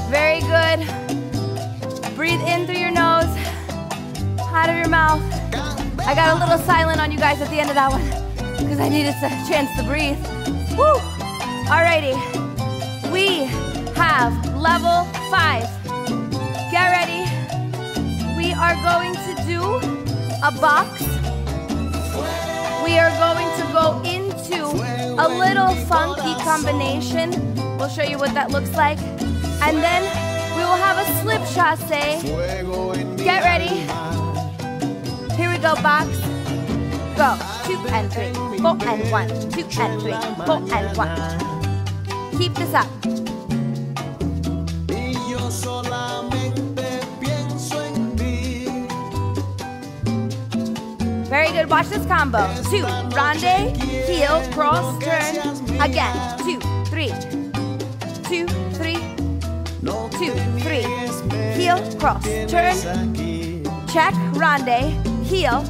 Very good. Breathe in through your nose, out of your mouth. I got a little silent on you guys at the end of that one because I needed a chance to breathe. Woo! Alrighty. We have level 5. Get ready. We are going to do a box. We are going to go into a little funky combination. We'll show you what that looks like. And then we will have a slip chasse. Get ready. Here we go, box. Go. 2 and 3, 4 and 1. 2 and 3, 4 and 1. Keep this up. Very good. Watch this combo. 2, ronde, heel, cross, turn. Again. 2, 3. 2, 3. 2, 3. Heel, cross, turn. Check, ronde, heel.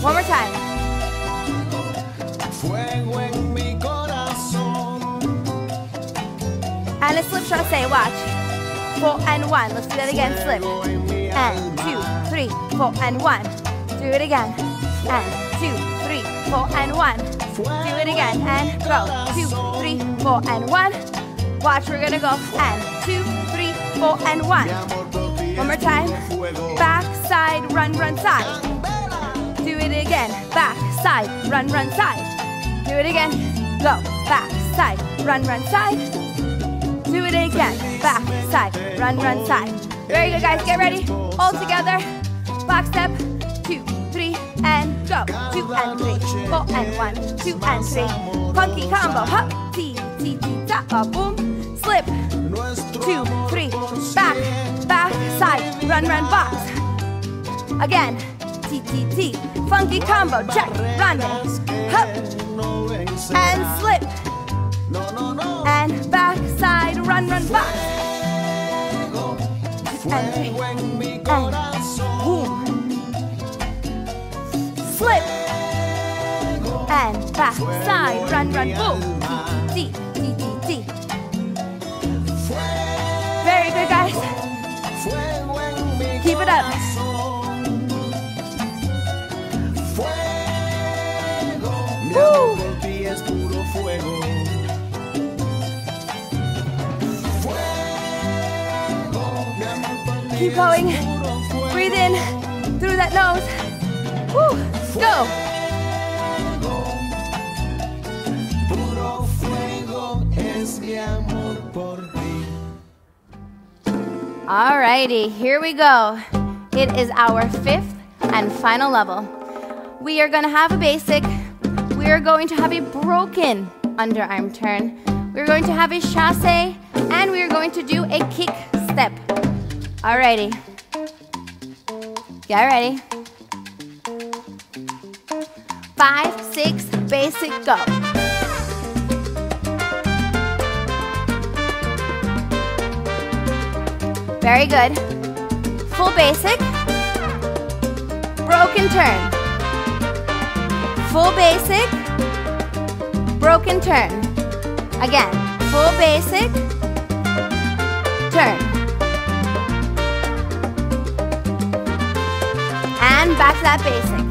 One more time. And a slip chasse, watch. 4 and 1. Let's do that again. Slip. And 2, 3, 4 and 1. Do it again. And 2, 3, 4 and 1. Do it again. And go. 2, 3, 4 and 1. Watch, we're gonna go. And 2, 3, 4 and 1. One more time. Back, side, run, run, side. Do it again. Back, side, run, run, side. Do it again. Go. Back, side, run, run, side. Do it again. Back, side, run, run, side. Very good, guys. Get ready. All together. Box step. 2, 3, and go. 2 and 3, 4 and 1. 2 and 3. Funky combo. Hop, T, T, T, tap, boom. Slip. 2, 3. Back, back, side. Run, run, box. Again. T, T, T. Funky combo. Check. Run. Hop. And slip. And back, side. Run, run, box. 2 and 3. And boom. Slip. And back, side. Run, run, boom. T, T, T, T. Very good, guys. Keep it up. Woo. Keep going. Breathe in through that nose. Woo. Go. Alrighty, here we go. It is our 5th and final level. We are going to have a basic. We are going to have a broken underarm turn. We're going to have a chasse, and we are going to do a kick step. Alrighty. Get ready. 5, 6, basic, go. Very good. Full basic. Broken turn. Full basic. Broken turn. Again. Full basic. Turn. And back to that basic.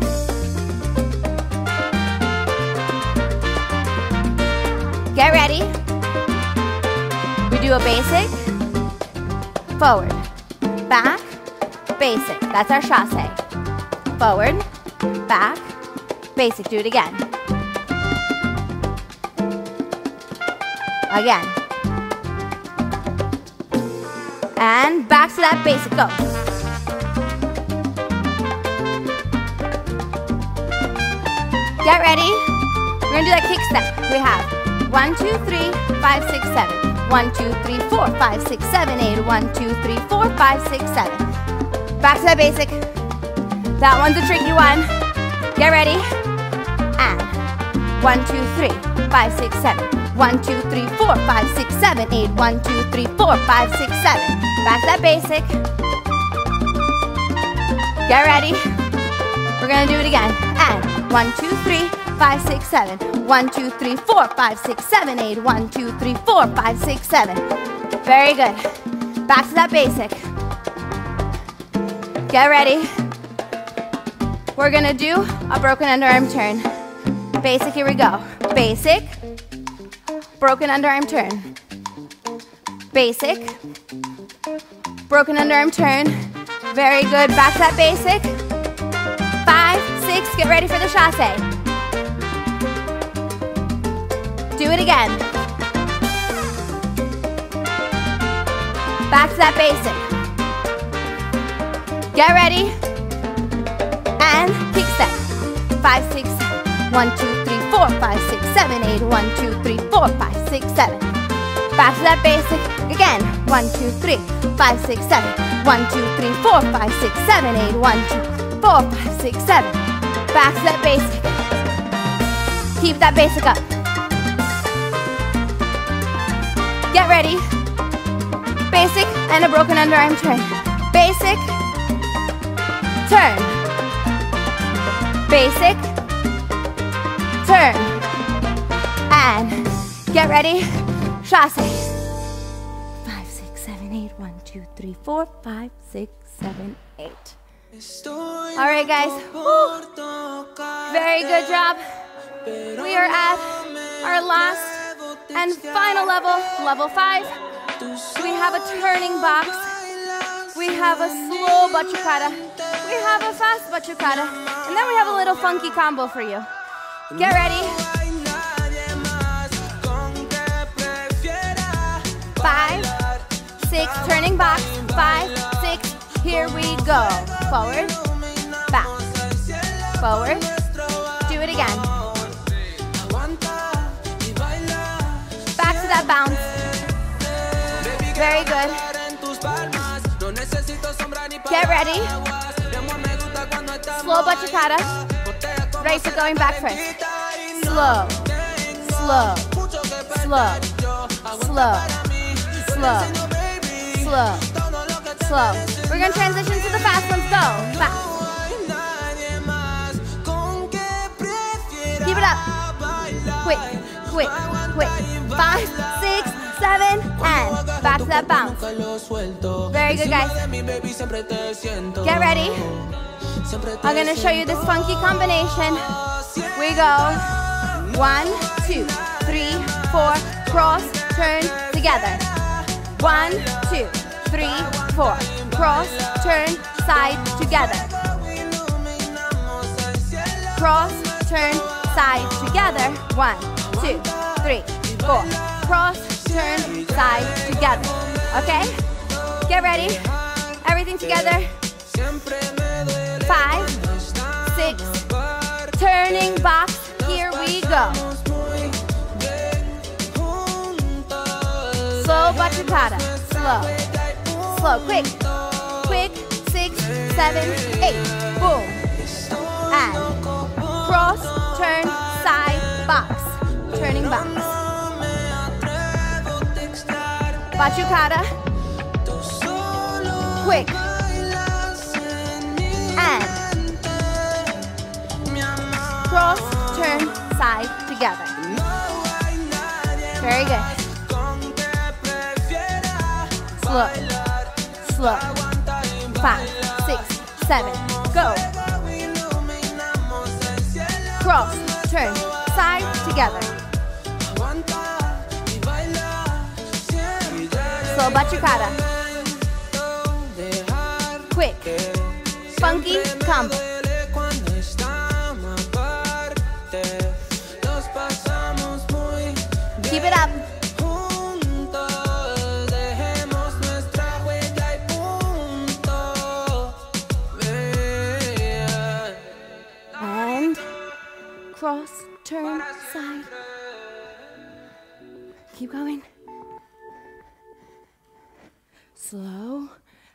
Get ready. We do a basic. Forward, back, basic. That's our chasse. Forward, back, basic. Do it again. Again. And back to that basic. Go. Get ready. We're going to do that kick step. We have 1, 2, 3, 5, 6, 7. 1, 2, 3, 4, 5, 6, 7, 8. 1, 2, 3, 4, 5, 6, 7. Back to that basic. That one's a tricky one. Get ready. And 1, 2, 3, 5, 6, 7. 1, 2, 3, 4, 5, 6, 7, 8. 1, 2, 3, 4, 5, 6, 7. Back to that basic. Get ready. We're gonna do it again. And 1, 2, 3, 5, 6, 7. 1, 2, 3, 4, 5, 6, 7, 8. 1, 2, 3, 4, 5, 6, 7. Very good. Back to that basic. Get ready. We're gonna do a broken underarm turn. Basic, here we go. Basic, broken underarm turn. Basic, broken underarm turn. Very good, back to that basic. 5, 6, get ready for the chasse. Do it again. Back to that basic. Get ready. And kick step. 5, 6, 1, 2, 3, 4, 5, 6, 7, 8. 1, 2, 3, 4, 5, 6, 7. Back to that basic. Again. 1, 2, 3, 5, 6, 7. 1, 2, 3, 4, 5, 6, 7, 8. 1, 2, 4, 5, 6, 7. Back to that basic. Keep that basic up. Get ready. Basic and a broken underarm turn. Basic, turn. Basic, turn. And get ready. Chasse. 5, 6, 7, 8. 1, 2, 3, 4, 5, 6, 7, 8. All right, guys. Woo. Very good job. We are at our last and final level, level 5. We have a turning box. We have a slow bachata. We have a fast bachata. And then we have a little funky combo for you. Get ready. 5, 6, turning box. 5, 6, here we go. Forward, back, forward. Do it again. Back to that bounce. Very good. Get ready. Slow bachata. Right foot going back first. Slow, slow, slow, slow, slow, slow, slow. We're going to transition to the fast ones. Go. Fast. Keep it up. Quick, quick, quick. 5, 6, 7, and back to that bounce. Very good, guys. Get ready. I'm going to show you this funky combination. We go 1, 2, 3, 4, cross, turn, together. 1, 2, 3, 4, cross, turn, side, together. Cross, turn, side, together. 1, 2, 3, 4. Cross, turn, side, together. Okay? Get ready. Everything together. 5, 6, turning box. Here we go. Slow bachata. Slow. Slow. Quick. Quick. 6, 7, 8. Boom. And cross, turn, side, box. Turning box. Bachata. Quick. And cross, turn, side, together. Very good. Slow. Slow. 5, 6, 7. Go. Cross, turn, side, together. Slow bachata. Quick. Funky combo. Keep it up. And cross, turn, side. Keep going. Slow.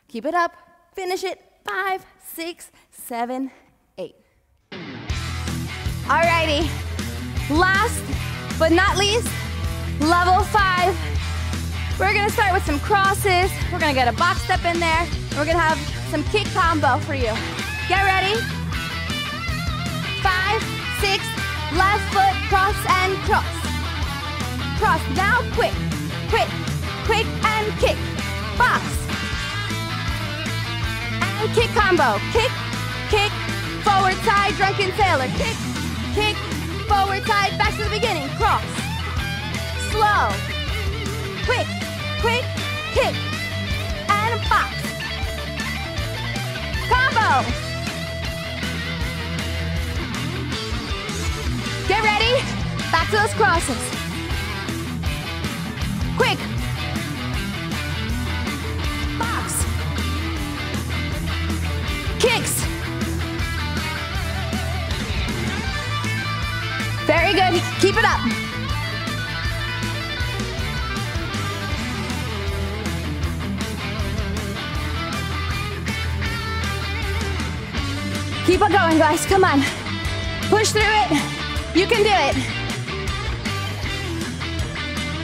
Keep it up. Finish it. 5, 6, 7, 8. Alrighty. Last but not least, level 5. We're gonna start with some crosses. We're gonna get a box step in there. We're gonna have some kick combo for you. Get ready. 5, 6, Left foot, cross and cross. Cross, now quick, quick, quick and kick. Box. And kick combo. Kick, kick, forward side, drunken sailor. Kick, kick, forward side, back to the beginning. Cross. Slow. Quick, quick, kick. And box. Combo. Get ready. Back to those crosses. Quick. Box. Kicks. Very good. Keep it up. Keep on going, guys. Come on. Push through it. You can do it.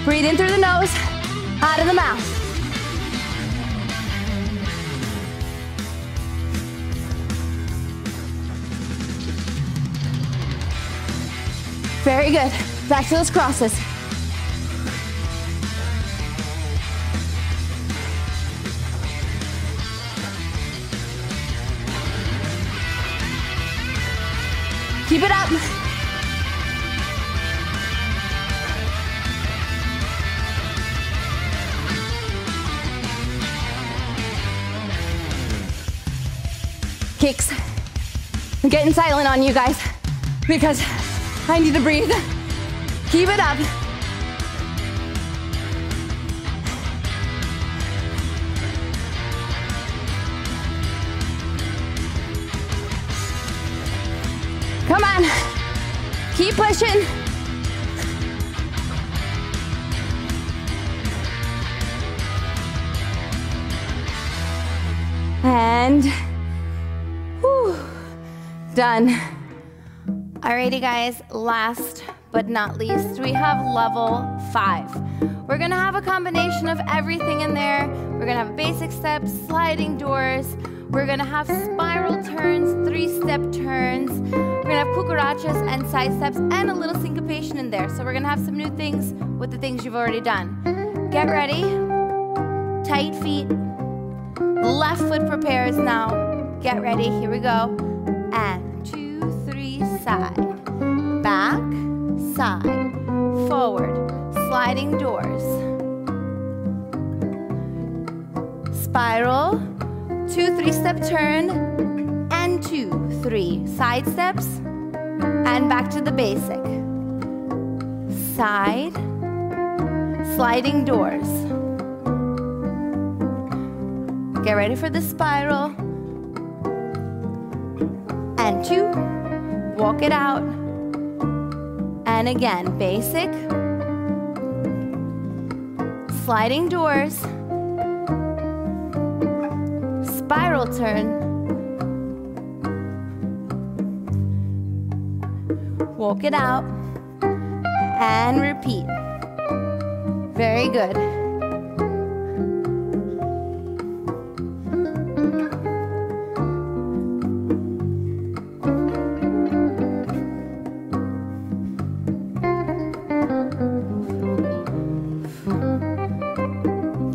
Breathe in through the nose, out of the mouth. Very good. Back to those crosses. Keep it up. Kicks. I'm getting silent on you guys because I need to breathe. Keep it up. Come on. Keep pushing. And done. Alrighty guys, last but not least, we have level 5. We're gonna have a combination of everything in there. We're gonna have basic steps, sliding doors. We're gonna have spiral turns, 3-step turns. We're gonna have cucarachas and side steps and a little syncopation in there. So we're gonna have some new things with the things you've already done. Get ready, tight feet. Left foot prepares now. Get ready, here we go. And 2, 3, side, back, side, forward, sliding doors. Spiral, 2, 3-step turn, and 2, 3 side steps, and back to the basic. Side, sliding doors. Get ready for the spiral. And 2, walk it out. And again, basic, sliding doors, spiral turn, walk it out, and repeat. Very good.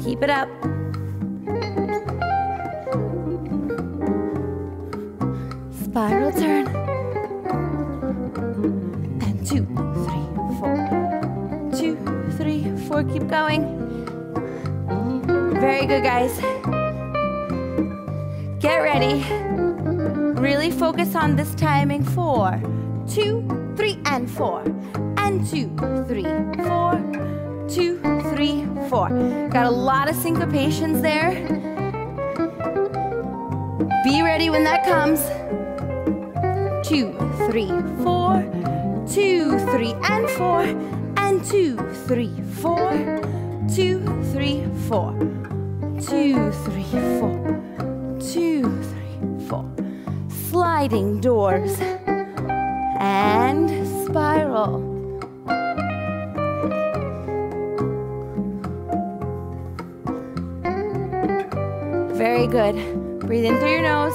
Keep it up. Spiral turn. And 2, 3, 4. 2, 3, 4. Keep going. Very good, guys. Get ready. Really focus on this timing. 4, 2, 3, and 4. And 2, 3, 4. 2, 3, 4. Got a lot of syncopations there. Be ready when that comes. 2, 3, 4. 2, 3, and 4. And 2, 3, 4. 2, 3, 4. 2, 3, 4. 2, 3, 4. Sliding doors. And spiral. Very good. Breathe in through your nose,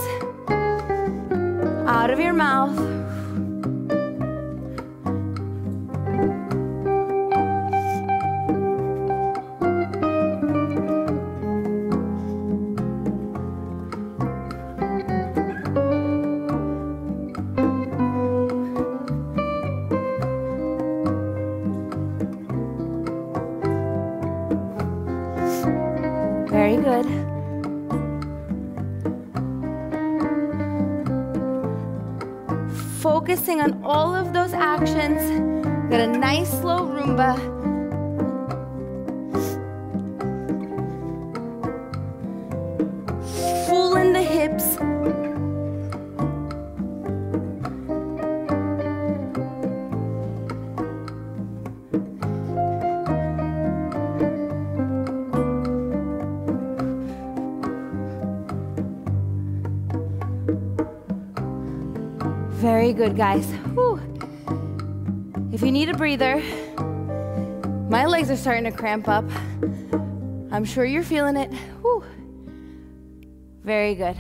out of your mouth. Very good. Focusing on all of those actions. Get a nice slow rumba. Full in the hips. Very good, guys. Whew. If you need a breather, my legs are starting to cramp up. I'm sure you're feeling it. Whew. Very good.